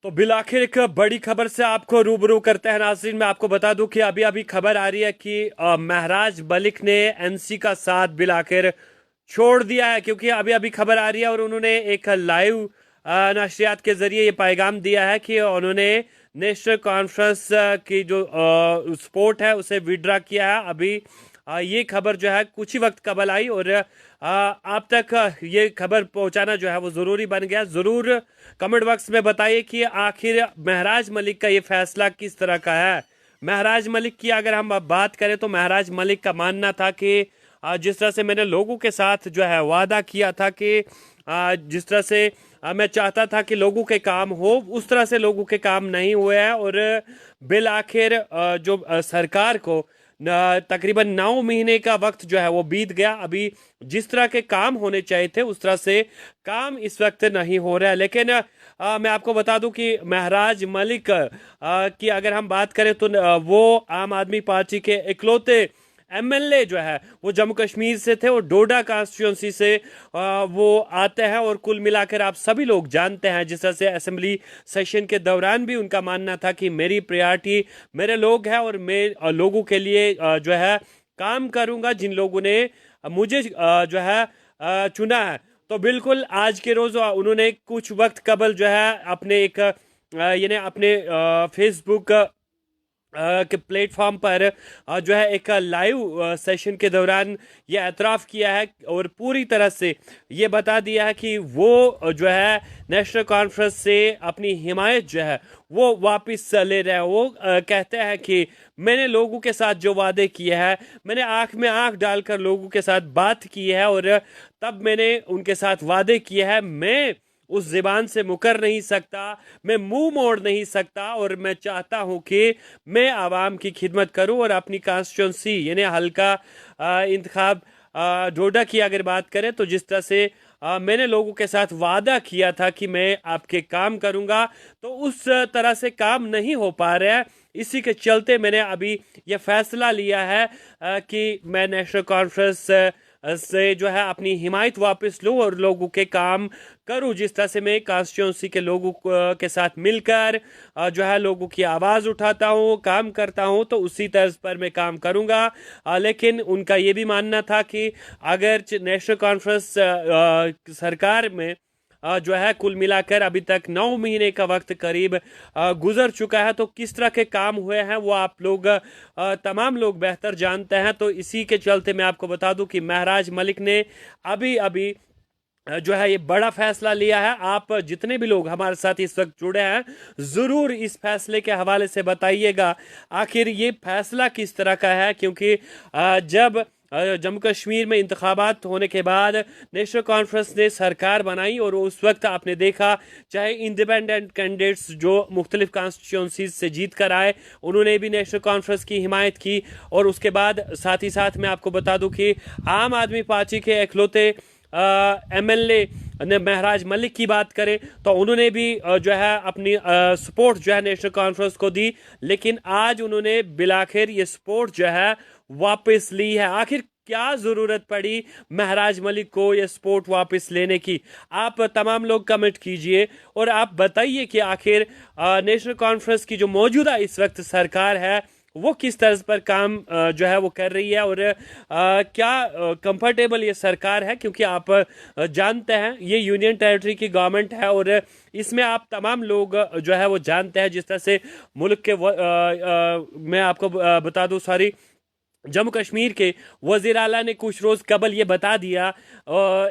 तो बिलाखिर एक बड़ी खबर से आपको रूबरू करते हैं नाज़रीन। मैं आपको बता दूं कि अभी अभी खबर आ रही है कि महराज मलिक ने एनसी का साथ बिलाखिर छोड़ दिया है, क्योंकि अभी अभी खबर आ रही है और उन्होंने एक लाइव नशरियात के जरिए ये पैगाम दिया है कि उन्होंने नेशनल कॉन्फ्रेंस की जो सपोर्ट है उसे विड्रा किया है। अभी ये खबर जो है कुछ ही वक्त कबल आई और आप तक ये खबर पहुंचाना जो है वो ज़रूरी बन गया। ज़रूर कमेंट बॉक्स में बताइए कि आखिर महराज मलिक का ये फैसला किस तरह का है। महराज मलिक की अगर हम अब बात करें तो महराज मलिक का मानना था कि जिस तरह से मैंने लोगों के साथ जो है वादा किया था कि जिस तरह से मैं चाहता था कि लोगों के काम हो, उस तरह से लोगों के काम नहीं हुए हैं और बिल आखिर जो सरकार को तकरीबन 9 महीने का वक्त जो है वो बीत गया। अभी जिस तरह के काम होने चाहिए थे उस तरह से काम इस वक्त नहीं हो रहा है। लेकिन मैं आपको बता दूं कि महराज मलिक की अगर हम बात करें तो वो आम आदमी पार्टी के इकलौते एमएलए जो है वो जम्मू कश्मीर से थे और डोडा कॉन्स्टिट्यूंसी से वो आते हैं। और कुल मिलाकर आप सभी लोग जानते हैं जिस तरह से असेंबली सेशन के दौरान भी उनका मानना था कि मेरी प्रायोरिटी मेरे लोग हैं और मैं लोगों के लिए जो है काम करूंगा जिन लोगों ने मुझे जो है चुना है। तो बिल्कुल आज के रोज उन्होंने कुछ वक्त कबल जो है अपने एक यानी अपने फेसबुक के प्लेटफॉर्म पर जो है एक लाइव सेशन के दौरान ये एतराफ़ किया है और पूरी तरह से ये बता दिया है कि वो जो है नेशनल कॉन्फ्रेंस से अपनी हिमायत जो है वो वापस ले रहे हैं। वो कहते हैं कि मैंने लोगों के साथ जो वादे किए हैं, मैंने आंख में आंख डालकर लोगों के साथ बात की है और तब मैंने उनके साथ वादे किए हैं। मैं उस ज़बान से मुकर नहीं सकता, मैं मुंह मोड़ नहीं सकता और मैं चाहता हूं कि मैं आवाम की खिदमत करूं और अपनी कॉन्स्टिट्यूंसी यानी हल्का इंतखाब डोडा की अगर बात करें तो जिस तरह से मैंने लोगों के साथ वादा किया था कि मैं आपके काम करूंगा, तो उस तरह से काम नहीं हो पा रहा है। इसी के चलते मैंने अभी यह फैसला लिया है कि मैं नेशनल कॉन्फ्रेंस से जो है अपनी हिमायत वापस लूं और लोगों के काम करूं जिस तरह से मैं कॉन्स्टिट्यूंसी के लोगों के साथ मिलकर जो है लोगों की आवाज़ उठाता हूं, काम करता हूं, तो उसी तर्ज पर मैं काम करूंगा। लेकिन उनका ये भी मानना था कि अगर नेशनल कॉन्फ्रेंस सरकार में जो है कुल मिलाकर अभी तक 9 महीने का वक्त करीब गुजर चुका है, तो किस तरह के काम हुए हैं वो आप लोग तमाम लोग बेहतर जानते हैं। तो इसी के चलते मैं आपको बता दूं कि महराज मलिक ने अभी अभी जो है ये बड़ा फैसला लिया है। आप जितने भी लोग हमारे साथ इस वक्त जुड़े हैं ज़रूर इस फैसले के हवाले से बताइएगा आखिर ये फैसला किस तरह का है, क्योंकि जब जम्मू कश्मीर में इंतखाबात होने के बाद नेशनल कॉन्फ्रेंस ने सरकार बनाई और उस वक्त आपने देखा चाहे इंडिपेंडेंट कैंडिडेट्स जो मुख्तलिफ कॉन्स्टिट्यूंसीज से जीत कर आए उन्होंने भी नेशनल कॉन्फ्रेंस की हिमायत की। और उसके बाद साथ ही साथ मैं आपको बता दूं कि आम आदमी पार्टी के इकलौते एमएलए ने महराज मलिक की बात करें तो उन्होंने भी जो है अपनी सपोर्ट जो है नेशनल कॉन्फ्रेंस को दी, लेकिन आज उन्होंने बिलाखिर ये सपोर्ट जो है वापस ली है। आखिर क्या ज़रूरत पड़ी महराज मलिक को ये सपोर्ट वापस लेने की? आप तमाम लोग कमेंट कीजिए और आप बताइए कि आखिर नेशनल कॉन्फ्रेंस की जो मौजूदा इस वक्त सरकार है वो किस तर्ज पर काम जो है वो कर रही है और क्या कंफर्टेबल ये सरकार है, क्योंकि आप जानते हैं ये यूनियन टेरिटरी की गवर्नमेंट है और इसमें आप तमाम लोग जो है वो जानते हैं जिस तरह से मुल्क के मैं आपको बता दूं सॉरी जम्मू कश्मीर के वज़ीर आला ने कुछ रोज़ कबल ये बता दिया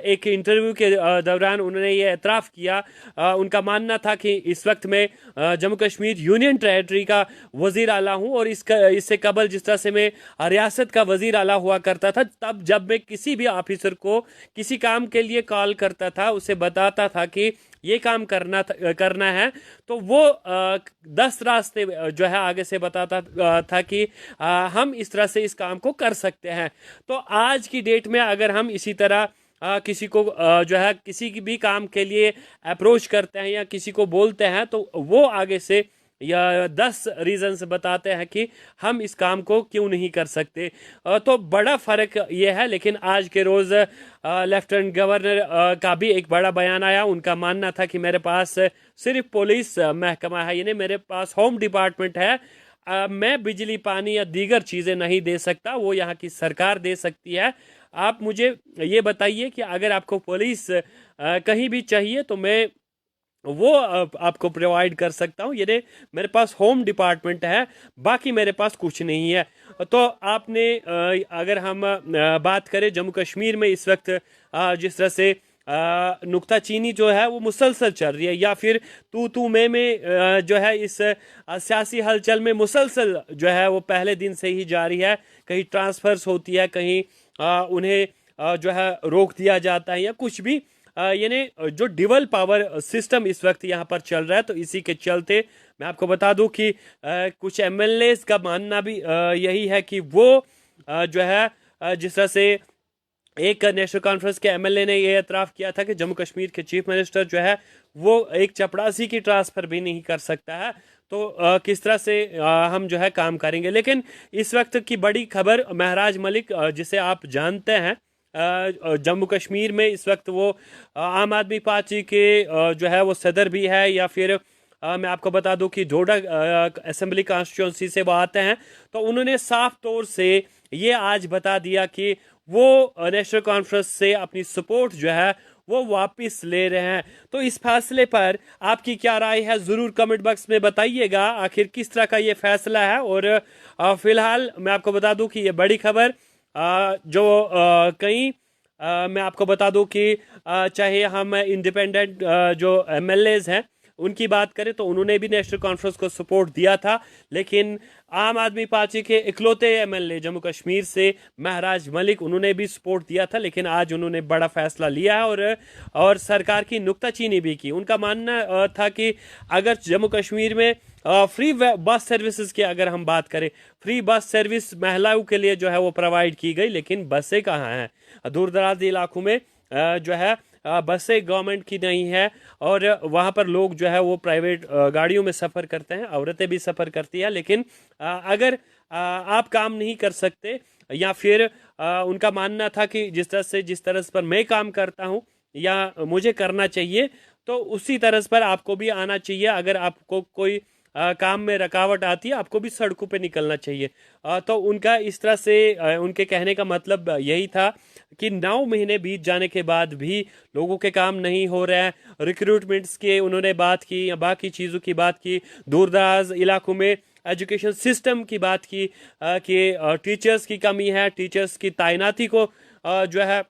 एक इंटरव्यू के दौरान उन्होंने ये एतराफ़ किया। उनका मानना था कि इस वक्त मैं जम्मू कश्मीर यूनियन टेरिटरी का वज़ीर आला हूँ और इससे कबल जिस तरह से मैं रियासत का वज़ीर आला हुआ करता था, तब जब मैं किसी भी ऑफिसर को किसी काम के लिए कॉल करता था उसे बताता था कि ये काम करना है, तो वो 10 रास्ते जो है आगे से बताता था कि हम इस तरह से इस काम को कर सकते हैं। तो आज की डेट में अगर हम इसी तरह किसी को जो है किसी भी काम के लिए अप्रोच करते हैं या किसी को बोलते हैं तो वो आगे से या 10 रीजंस बताते हैं कि हम इस काम को क्यों नहीं कर सकते। तो बड़ा फर्क ये है। लेकिन आज के रोज लेफ्टिनेंट गवर्नर का भी एक बड़ा बयान आया। उनका मानना था कि मेरे पास सिर्फ पुलिस महकमा है, यानी मेरे पास होम डिपार्टमेंट है, मैं बिजली पानी या दीगर चीज़ें नहीं दे सकता, वो यहाँ की सरकार दे सकती है। आप मुझे ये बताइए कि अगर आपको पुलिस कहीं भी चाहिए तो मैं वो आपको प्रोवाइड कर सकता हूँ, ये मेरे पास होम डिपार्टमेंट है, बाकी मेरे पास कुछ नहीं है। तो आपने अगर हम बात करें जम्मू कश्मीर में इस वक्त जिस तरह से नुक्ताचीनी जो है वो मुसलसल चल रही है, या फिर तू में जो है इस सियासी हलचल में मुसलसल जो है वो पहले दिन से ही जारी है। कहीं ट्रांसफर्स होती है, कहीं उन्हें जो है रोक दिया जाता है या कुछ भी, यानी जो डिवल पावर सिस्टम इस वक्त यहाँ पर चल रहा है। तो इसी के चलते मैं आपको बता दूं कि कुछ एमएलए का मानना भी यही है कि वो जो है जिस तरह से एक नेशनल कॉन्फ्रेंस के एमएलए ने ये एतराफ़ किया था कि जम्मू कश्मीर के चीफ मिनिस्टर जो है वो एक चपड़ासी की ट्रांसफ़र भी नहीं कर सकता है। तो किस तरह से हम जो है काम करेंगे। लेकिन इस वक्त की बड़ी खबर, महराज मलिक जिसे आप जानते हैं, जम्मू कश्मीर में इस वक्त वो आम आदमी पार्टी के जो है वो सदर भी है, या फिर मैं आपको बता दूं कि डोडा असेंबली कॉन्स्टिट्यूंसी से वो आते हैं। तो उन्होंने साफ तौर से ये आज बता दिया कि वो नेशनल कॉन्फ्रेंस से अपनी सपोर्ट जो है वो वापस ले रहे हैं। तो इस फैसले पर आपकी क्या राय है, ज़रूर कमेंट बॉक्स में बताइएगा आखिर किस तरह का ये फैसला है। और फिलहाल मैं आपको बता दूं कि ये बड़ी खबर जो कई मैं आपको बता दूं कि चाहे हम इंडिपेंडेंट जो एमएलएज हैं उनकी बात करें तो उन्होंने भी नेशनल कॉन्फ्रेंस को सपोर्ट दिया था, लेकिन आम आदमी पार्टी के इकलौते एमएलए जम्मू कश्मीर से महराज मलिक, उन्होंने भी सपोर्ट दिया था। लेकिन आज उन्होंने बड़ा फैसला लिया है और सरकार की नुक्ताचीनी भी की। उनका मानना था कि अगर जम्मू कश्मीर में फ्री बस सर्विसेज की अगर हम बात करें, फ्री बस सर्विस महिलाओं के लिए जो है वो प्रोवाइड की गई, लेकिन बसें कहाँ हैं? दूर दराज इलाकों में जो है बसें गवर्नमेंट की नहीं है, और वहाँ पर लोग जो है वो प्राइवेट गाड़ियों में सफ़र करते हैं, औरतें भी सफ़र करती हैं। लेकिन अगर आप काम नहीं कर सकते, या फिर उनका मानना था कि जिस तरह पर मैं काम करता हूँ या मुझे करना चाहिए, तो उसी तरह पर आपको भी आना चाहिए। अगर आपको कोई काम में रुकावट आती है, आपको भी सड़कों पे निकलना चाहिए। तो उनका इस तरह से उनके कहने का मतलब यही था कि 9 महीने बीत जाने के बाद भी लोगों के काम नहीं हो रहे हैं। रिक्रूटमेंट्स के उन्होंने बात की, या बाकी चीज़ों की बात की, दूर दराज इलाकों में एजुकेशन सिस्टम की बात की कि टीचर्स की कमी है, टीचर्स की तैनाती को जो है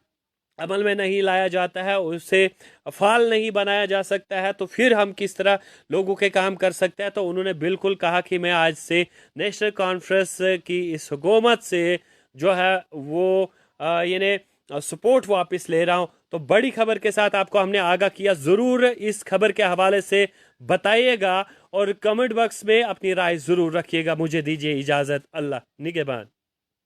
अमल में नहीं लाया जाता है, उससे फाल नहीं बनाया जा सकता है, तो फिर हम किस तरह लोगों के काम कर सकते हैं। तो उन्होंने बिल्कुल कहा कि मैं आज से नेशनल कॉन्फ्रेंस की इस हुकूमत से जो है वो यानी सपोर्ट वापस ले रहा हूं। तो बड़ी खबर के साथ आपको हमने आगाह किया। ज़रूर इस खबर के हवाले से बताइएगा और कमेंट बॉक्स में अपनी राय ज़रूर रखिएगा। मुझे दीजिए इजाज़त। अल्लाह निगहबान।